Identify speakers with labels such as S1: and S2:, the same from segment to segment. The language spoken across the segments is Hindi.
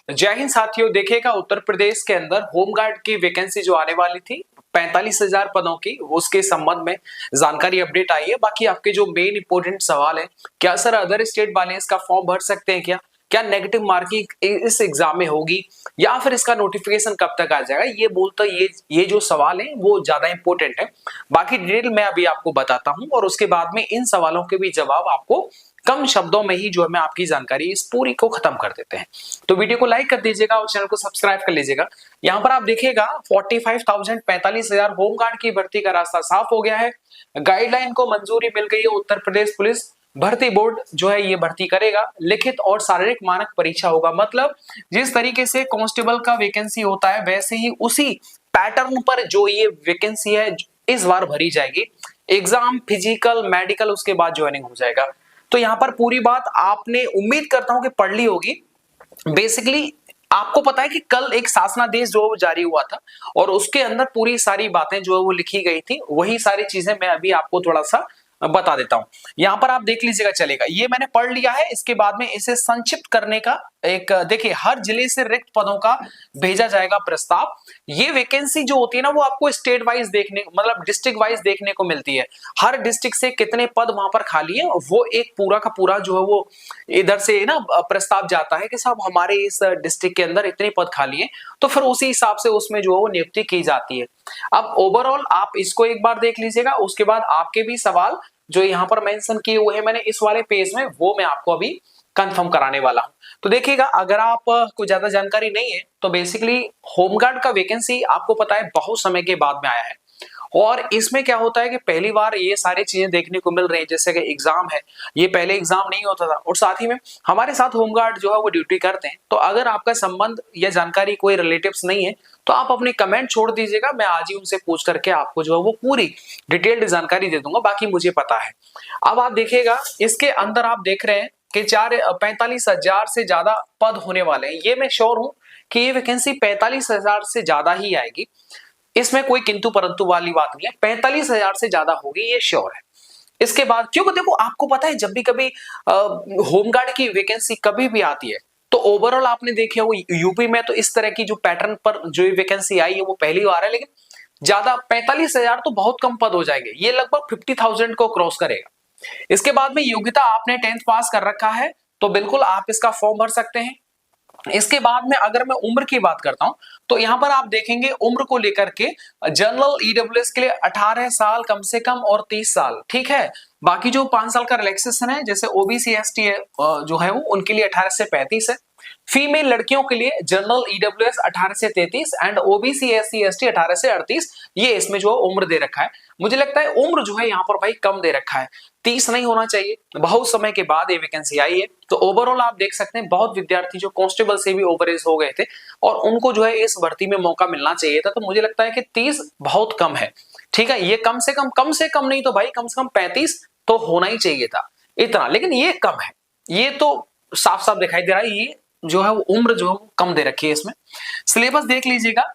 S1: जय हिंद साथियों, देखिएगा उत्तर प्रदेश के अंदर होमगार्ड की वैकेंसी जो आने वाली थी 45,000 पदों की, उसके संबंध में जानकारी अपडेट आई है। बाकी आपके जो मेन इंपोर्टेंट सवाल है, क्या सर अदर स्टेट वाले इसका फॉर्म भर सकते हैं क्या, क्या नेगेटिव मार्किंग इस एग्जाम में होगी, या फिर इसका नोटिफिकेशन कब तक आ जाएगा, ये बोलता ये जो सवाल है वो ज्यादा इंपॉर्टेंट है। बाकी डिटेल मैं अभी आपको बताता हूं और उसके बाद में इन सवालों के भी जवाब आपको कम शब्दों में ही जो है मैं आपकी जानकारी इस पूरी को खत्म कर देते हैं। तो वीडियो को लाइक कर दीजिएगा और चैनल को सब्सक्राइब कर लीजिएगा। यहाँ पर आप देखिएगा 45,000 होमगार्ड की भर्ती का रास्ता साफ हो गया है। गाइडलाइन को मंजूरी मिल गई है। उत्तर प्रदेश पुलिस भर्ती बोर्ड जो है ये भर्ती करेगा। लिखित और शारीरिक मानक परीक्षा होगा, मतलब जिस तरीके से कांस्टेबल का वैकेंसी होता है वैसे ही उसी पैटर्न पर जो ये वैकेंसी है इस बार भरी जाएगी। एग्जाम, फिजिकल, मेडिकल, उसके बाद ज्वाइनिंग हो जाएगा। तो यहां पर पूरी बात आपने उम्मीद करता हूं कि पढ़ ली होगी। बेसिकली आपको पता है कि कल एक शासनादेश जो जारी हुआ था और उसके अंदर पूरी सारी बातें जो है वो लिखी गई थी, वही सारी चीजें मैं अभी आपको थोड़ा सा बता देता हूं। यहां पर आप देख लीजिएगा, चलेगा, ये मैंने पढ़ लिया है। इसके बाद में इसे संक्षिप्त करने का एक देखिए, हर जिले से रिक्त पदों का भेजा जाएगा प्रस्ताव। ये वैकेंसी जो होती है ना वो आपको स्टेट वाइज देखने, मतलब डिस्ट्रिक्ट वाइज देखने को मिलती है। हर डिस्ट्रिक्ट से कितने पद वहां पर खाली है वो एक पूरा का पूरा जो है वो इधर से ना प्रस्ताव जाता है कि साहब हमारे इस डिस्ट्रिक्ट के अंदर इतने पद खाली है, तो फिर उसी हिसाब से उसमें जो है वो नियुक्ति की जाती है। अब ओवरऑल आप इसको एक बार देख लीजिएगा, उसके बाद आपके भी सवाल जो यहाँ पर मेंशन किए हुए हैं मैंने इस वाले पेज में, वो मैं आपको अभी कंफर्म कराने वाला हूं। तो देखिएगा, अगर आप को ज्यादा जानकारी नहीं है तो बेसिकली होमगार्ड का वैकेंसी आपको पता है बहुत समय के बाद में आया है और इसमें क्या होता है कि पहली बार ये सारी चीजें देखने को मिल रही है। जैसे कि एग्जाम है, ये पहले एग्जाम नहीं होता था और साथ ही में हमारे साथ होमगार्ड जो है वो ड्यूटी करते हैं। तो अगर आपका संबंध या जानकारी कोई रिलेटिव्स नहीं है तो आप अपनी कमेंट छोड़ दीजिएगा, मैं आज ही उनसे पूछ करके आपको जो है वो पूरी डिटेल्ड जानकारी दे दूंगा। बाकी मुझे पता है। अब आप देखिएगा, इसके अंदर आप देख रहे हैं कि 45,000 से ज्यादा पद होने वाले हैं। ये मैं श्योर हूं कि ये वैकेंसी 45,000 से ज्यादा ही आएगी, इसमें कोई किंतु परंतु वाली बात नहीं है। 45,000 से ज्यादा होगी, ये श्योर है। इसके बाद क्योंकि देखो आपको पता है जब भी कभी होमगार्ड की वैकेंसी कभी भी आती है तो ओवरऑल आपने देखे हो यूपी में तो इस तरह की जो पैटर्न पर जो वैकेंसी आई है वो पहली बार है, लेकिन ज्यादा 45,000 तो बहुत कम पद हो जाएंगे, ये लगभग 50,000 को क्रॉस करेगा। इसके बाद में योग्यता आपने 10th पास कर रखा है तो बिल्कुल आप इसका फॉर्म भर सकते हैं। इसके बाद में अगर मैं उम्र की बात करता हूं तो यहां पर आप देखेंगे उम्र को लेकर के जनरल ईडब्ल्यूएस के लिए 18 साल कम से कम और 30 साल, ठीक है। बाकी जो 5 साल का रिलैक्सेशन है, जैसे ओबीसी एसटी जो है वो उनके लिए 18 से 35 है। फीमेल लड़कियों के लिए जनरल ईडब्ल्यूएस 18 से 33 एंड ओबीसी एससी एसटी 18 से 38, ये इसमें जो उम्र दे रखा है। मुझे लगता है उम्र जो है यहाँ पर भाई कम दे रखा है, 30 नहीं होना चाहिए। बहुत समय के बाद ये वैकेंसी आई है तो ओवरऑल आप देख सकते हैं बहुत विद्यार्थी जो कांस्टेबल से भी ओवर एज हो गए थे और उनको जो है इस भर्ती में मौका मिलना चाहिए था। तो मुझे लगता है कि 30 बहुत कम है, ठीक है। ये कम से कम नहीं तो भाई कम से कम 35 तो होना ही चाहिए था इतना, लेकिन ये कम है। ये तो साफ साफ दिखाई दे रहा है, ये जो है वो उम्र जो है वो कम दे रखी है। इसमें सिलेबस देख लीजिएगा,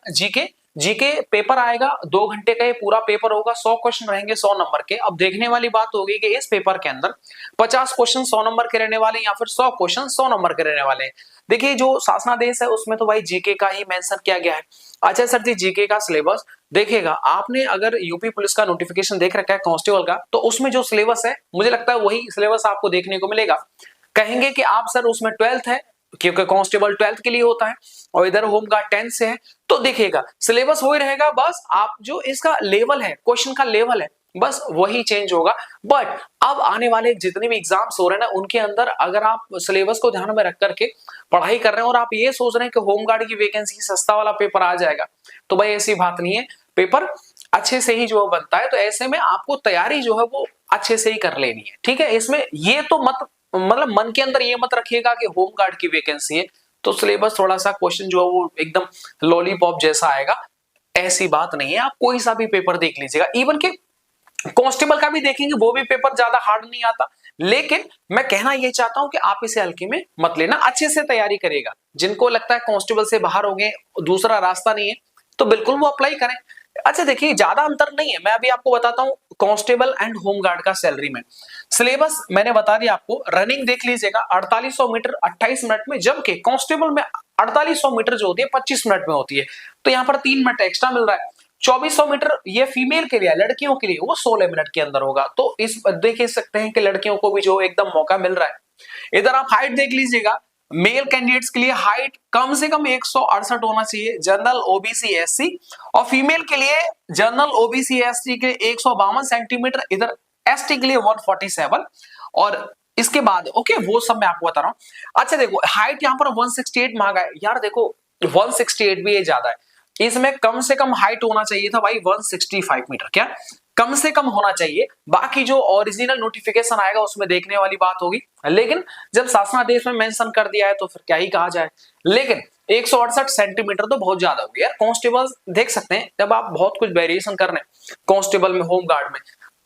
S1: जीके पेपर आएगा 2 घंटे का, ये पूरा पेपर होगा। 100 क्वेश्चन रहेंगे 100 नंबर के। अब देखने वाली बात होगी कि इस पेपर के अंदर 50 क्वेश्चन 100 नंबर के रहने वाले या फिर 100 क्वेश्चन 100 नंबर के रहने वाले हैं। देखिए जो शासनादेश है उसमें तो भाई जीके का ही मेंशन किया गया है। अच्छा सर जी, जीके का सिलेबस देखिएगा, आपने अगर यूपी पुलिस का नोटिफिकेशन देख रखा है कांस्टेबल का तो उसमें जो सिलेबस है मुझे लगता है वही सिलेबस आपको देखने को मिलेगा। कहेंगे कि आप सर उसमें 12th है, क्योंकि कांस्टेबल 12th के लिए होता है और इधर होमगार्ड 10th से है, तो देखिएगा सिलेबस वही रहेगा। बस आप जो इसका लेवल है, क्वेश्चन का लेवल है, बस वही चेंज होगा। बट अब आने वाले जितने भी एग्जाम्स हो रहे हैं ना उनके अंदर अगर आप सिलेबस को ध्यान में रख करके पढ़ाई कर रहे हैं और आप ये सोच रहे हैं कि होमगार्ड की वैकेंसी सस्ता वाला पेपर आ जाएगा, तो भाई ऐसी बात नहीं है। पेपर अच्छे से ही जो बनता है, तो ऐसे में आपको तैयारी जो है वो अच्छे से ही कर लेनी है, ठीक है। इसमें ये तो मतलब मन के अंदर ये मत रखिएगा कि होमगार्ड की वैकेंसी है तो सिलेबस थोड़ा सा क्वेश्चन जो है वो एकदम लॉलीपॉप जैसा आएगा, ऐसी बात नहीं है। आप कोई सा भी पेपर देख लीजिएगा, इवन के कांस्टेबल का भी देखेंगे वो भी पेपर ज्यादा हार्ड नहीं आता। लेकिन मैं कहना ये चाहता हूं कि आप इसे हल्के में मत लेना, अच्छे से तैयारी करेगा। जिनको लगता है कांस्टेबल से बाहर हो गए, दूसरा रास्ता नहीं है, तो बिल्कुल वो अप्लाई करें। अच्छा देखिए, ज्यादा अंतर नहीं है, मैं अभी आपको बताता हूँ कांस्टेबल एंड होमगार्ड का सैलरी में। सिलेबस मैंने बता दिया आपको, रनिंग देख लीजिएगा 4800 मीटर 28 मिनट में, जबकि कांस्टेबल में 4800 मीटर जो होती है 25 मिनट में होती है, तो यहाँ पर 3 मिनट एक्स्ट्रा मिल रहा है। 2400 मीटर ये फीमेल के लिए, लड़कियों के लिए वो 16 मिनट के अंदर होगा। तो इस देख सकते हैं कि लड़कियों को भी जो एकदम मौका मिल रहा है। इधर आप हाइट देख लीजिएगा, मेल कैंडिडेट्स के लिए हाइट कम से कम 168 होना चाहिए, जनरल ओबीसी एससी, और फीमेल के लिए जनरल ओबीसी एससी के 152 सेंटीमीटर, इधर एसटी के लिए 147, और इसके बाद ओके वो सब मैं आपको बता रहा हूं। अच्छा देखो, हाइट यहां पर 168 मांगा है यार, देखो 168 भी ये ज्यादा है, इसमें कम से कम हाइट होना चाहिए था भाई 165 मीटर, क्या कम से कम होना चाहिए। बाकी जो ओरिजिनल नोटिफिकेशन आएगा उसमें देखने वाली बात होगी, लेकिन जब शासनादेश में मेंशन कर दिया है तो फिर क्या ही कहा जाए। लेकिन 168 सेंटीमीटर तो बहुत ज्यादा हो गया यार। कांस्टेबल देख सकते हैं, जब आप बहुत कुछ वेरिएशन कर रहे हैं कांस्टेबल में, होमगार्ड में,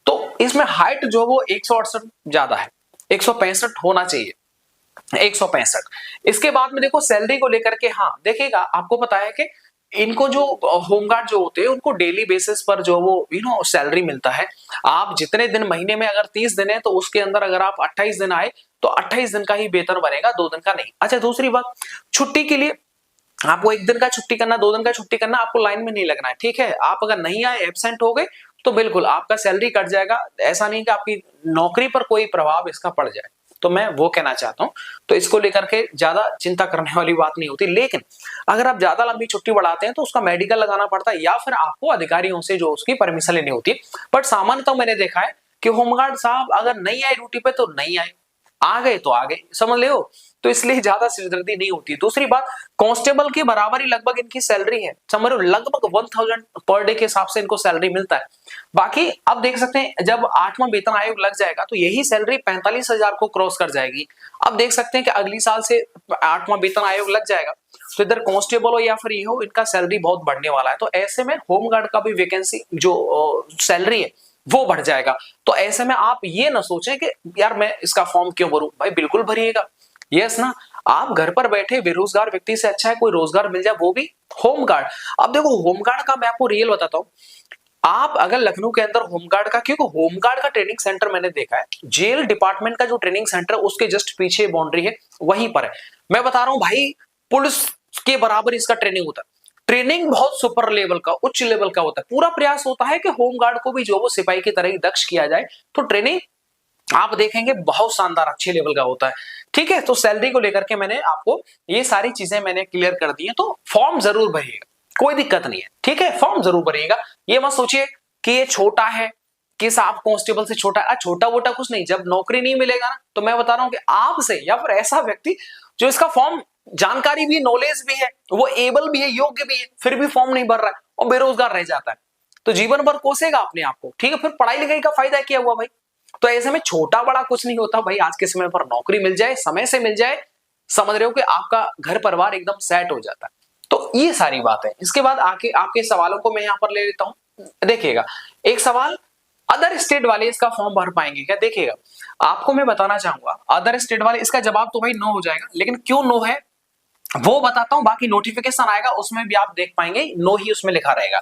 S1: तो इसमें हाइट जो वो 168 ज्यादा है, 165 होना चाहिए, 165। इसके बाद में देखो सैलरी को लेकर के, हाँ देखिएगा आपको पता है कि इनको जो होमगार्ड जो होते हैं उनको डेली बेसिस पर जो वो सैलरी मिलता है। आप जितने दिन, महीने में अगर 30 दिन है तो उसके अंदर अगर आप 28 दिन आए तो 28 दिन का ही वेतन बनेगा, 2 दिन का नहीं। अच्छा दूसरी बात, छुट्टी के लिए आपको 1 दिन का छुट्टी करना, 2 दिन का छुट्टी करना, आपको लाइन में नहीं लगना है, ठीक है। आप अगर नहीं आए, एब्सेंट हो गए, तो बिल्कुल आपका सैलरी कट जाएगा। ऐसा नहीं कि आपकी नौकरी पर कोई प्रभाव इसका पड़ जाए, तो मैं वो कहना चाहता हूं। तो इसको लेकर के ज्यादा चिंता करने वाली बात नहीं होती। लेकिन अगर आप ज्यादा लंबी छुट्टी बढ़ाते हैं तो उसका मेडिकल लगाना पड़ता है, या फिर आपको अधिकारियों से जो उसकी परमिशन लेनी होती है। बट सामान्यतः मैंने देखा है कि होमगार्ड साहब अगर नहीं आए ड्यूटी पे तो नहीं आए, आ गए तो आ गए, समझ ले हो। तो इसलिए ज्यादा सिरदर्दी नहीं होती। दूसरी बात, कांस्टेबल के बराबर ही लगभग इनकी सैलरी है, समझ रहे हो, लगभग 1000 पर डे के हिसाब से इनको सैलरी मिलता है। बाकी अब देख सकते हैं जब 8वां वेतन आयोग लग जाएगा तो यही सैलरी 45,000 को क्रॉस कर जाएगी। अब देख सकते हैं कि अगली साल से 8वां वेतन आयोग लग जाएगा, तो इधर कांस्टेबल हो या फिर ये हो, इनका सैलरी बहुत बढ़ने वाला है। तो ऐसे में होमगार्ड का भी वैकेंसी जो सैलरी है वो बढ़ जाएगा। तो ऐसे में आप ये ना सोचें कि यार मैं इसका फॉर्म क्यों भरूं, भाई बिल्कुल भरिएगा। यस ना, आप घर पर बैठे बेरोजगार व्यक्ति से अच्छा है कोई रोजगार मिल जाए, वो भी होमगार्ड। अब देखो होमगार्ड का मैं आपको रियल बताता हूं, आप अगर लखनऊ के अंदर होमगार्ड का, क्योंकि होमगार्ड का ट्रेनिंग सेंटर मैंने देखा है, जेल डिपार्टमेंट का जो ट्रेनिंग सेंटर उसके जस्ट पीछे बाउंड्री है, वहीं पर है। मैं बता रहा हूं भाई, पुलिस के बराबर इसका ट्रेनिंग होता है। ट्रेनिंग बहुत सुपर लेवल का, उच्च लेवल का होता है। पूरा प्रयास होता है कि होमगार्ड को भी जो वो सिपाही की तरह ही दक्ष किया जाए। तो ट्रेनिंग आप देखेंगे बहुत शानदार अच्छे लेवल का होता है, ठीक है। तो सैलरी को लेकर के मैंने आपको ये सारी चीजें मैंने क्लियर कर दी है। तो फॉर्म जरूर भरिएगा, कोई दिक्कत नहीं है, ठीक है, फॉर्म जरूर भरिएगा। ये मत सोचिए कि ये छोटा है, कि साहब कांस्टेबल से छोटा है, छोटा वोटा कुछ नहीं। जब नौकरी नहीं मिलेगा ना, तो मैं बता रहा हूं कि आपसे या फिर ऐसा व्यक्ति जो इसका फॉर्म, जानकारी भी, नॉलेज भी है, वो एबल भी है, योग्य भी है, फिर भी फॉर्म नहीं भर रहा है और बेरोजगार रह जाता है, तो जीवन भर कोसेगा अपने आप को, ठीक है। फिर पढ़ाई लिखाई का फायदा क्या हुआ भाई। तो ऐसे में छोटा बड़ा कुछ नहीं होता भाई, आज के समय पर नौकरी मिल जाए, समय से मिल जाए, समझ रहे हो कि आपका घर परिवार एकदम सेट हो जाता है। तो ये सारी बात है। इसके बाद आके आपके सवालों को मैं यहां पर ले लेता हूं। देखिएगा एक सवाल, अदर स्टेट वाले इसका फॉर्म भर पाएंगे क्या। देखिएगा आपको मैं बताना चाहूंगा, अदर स्टेट वाले, इसका जवाब तो भाई नो हो जाएगा, लेकिन क्यों नो है वो बताता हूं। बाकी नोटिफिकेशन आएगा उसमें भी आप देख पाएंगे, नो ही उसमें लिखा रहेगा।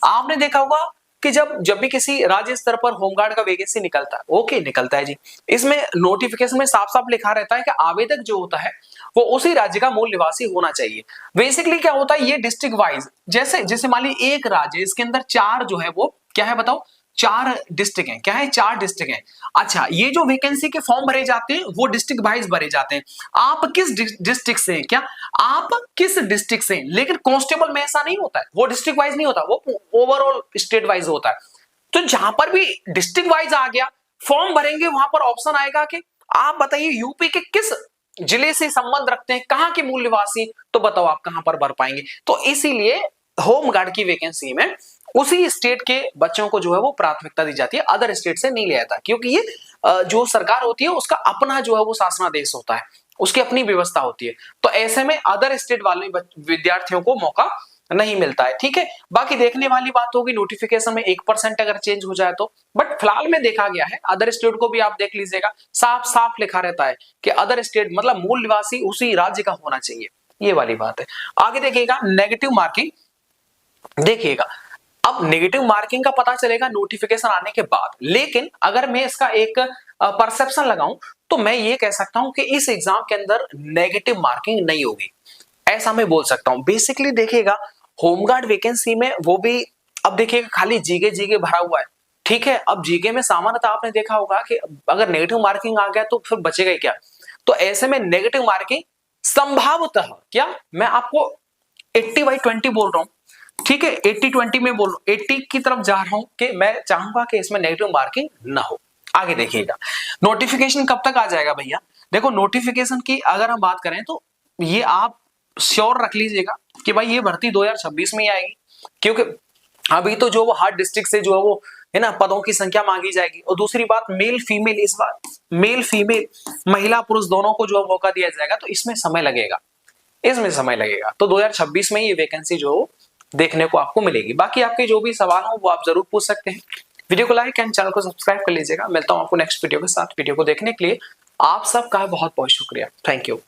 S1: आपने देखा होगा कि जब भी किसी राज्य स्तर पर होमगार्ड का वैकेंसी निकलता है, ओके निकलता है जी, इसमें नोटिफिकेशन में साफ साफ लिखा रहता है कि आवेदक जो होता है वो उसी राज्य का मूल निवासी होना चाहिए। बेसिकली क्या होता है, ये डिस्ट्रिक्ट वाइज, जैसे जैसे मान ली एक राज्य, इसके अंदर 4 जो है वो क्या है बताओ, 4 डिस्ट्रिक्ट हैं, क्या है 4 डिस्ट्रिक्ट हैं। अच्छा, ये जो वैकेंसी के फॉर्म भरे जाते हैं वो डिस्ट्रिक्ट वाइज भरे जाते हैं। आप किस डिस्ट्रिक्ट से हैं, क्या आप किस डिस्ट्रिक्ट से हैं। लेकिन कांस्टेबल में ऐसा नहीं होता है, वो डिस्ट्रिक्ट वाइज नहीं होता, वो ओवरऑल स्टेट वाइज होता है। तो जहां पर भी डिस्ट्रिक्ट वाइज आ गया, फॉर्म भरेंगे, वहां पर ऑप्शन आएगा कि आप बताइए यूपी के किस जिले से संबंध रखते हैं, कहां के मूल निवासी, तो बताओ आप कहां पर भर पाएंगे। तो इसीलिए होमगार्ड की वैकेंसी में उसी स्टेट के बच्चों को जो है वो प्राथमिकता दी जाती है, अदर स्टेट से नहीं लिया जाता, क्योंकि ये जो सरकार होती है उसका अपना जो है वो शासनादेश होता है, उसकी अपनी व्यवस्था होती है। तो ऐसे में अदर स्टेट वाले विद्यार्थियों को मौका नहीं मिलता है, ठीक है। बाकी देखने वाली बात होगी नोटिफिकेशन में 1% अगर चेंज हो जाए तो, बट फिलहाल में देखा गया है, अदर स्टेट को भी आप देख लीजिएगा, साफ साफ लिखा रहता है कि अदर स्टेट मतलब मूल निवासी उसी राज्य का होना चाहिए, ये वाली बात है। आगे देखिएगा नेगेटिव मार्किंग, देखिएगा अब नेगेटिव मार्किंग का पता चलेगा नोटिफिकेशन आने के बाद, लेकिन अगर मैं इसका एक परसेप्शन लगाऊं तो मैं ये कह सकता हूं कि इस एग्जाम के अंदर नेगेटिव मार्किंग नहीं होगी, ऐसा मैं बोल सकता हूं। बेसिकली देखिएगा होमगार्ड वैकेंसी में वो भी अब देखिएगा खाली जीके जीके भरा हुआ है, ठीक है। अब जीके में सामान्यतः आपने देखा होगा कि अगर नेगेटिव मार्किंग आ गया तो फिर बचेगा ही क्या। तो ऐसे में नेगेटिव मार्किंग संभवतः, क्या मैं आपको 80/20 बोल रहा हूं, ठीक है, 80-20 में बोल रहा हूं, 80 की तरफ जा रहा हूं कि मैं चाहूंगा कि इसमें नेगेटिव मार्किंग ना हो। आगे देखिएगा नोटिफिकेशन कब तक आ जाएगा भैया। देखो नोटिफिकेशन की अगर हम बात करें तो ये आप श्योर रख लीजिएगा कि भाई ये भर्ती 2026 में ही आएगी, क्योंकि अभी तो जो वो हर डिस्ट्रिक्ट से जो है वो है ना पदों की संख्या मांगी जाएगी। और दूसरी बात मेल फीमेल, इस बार मेल फीमेल महिला पुरुष दोनों को जो मौका दिया जाएगा, तो इसमें समय लगेगा, इसमें समय लगेगा। तो 2026 में ये वैकेंसी जो देखने को आपको मिलेगी। बाकी आपके जो भी सवाल हो वो आप जरूर पूछ सकते हैं। वीडियो को लाइक एंड चैनल को सब्सक्राइब कर लीजिएगा। मिलता हूं आपको नेक्स्ट वीडियो के साथ। वीडियो को देखने के लिए आप सबका बहुत बहुत शुक्रिया। Thank you.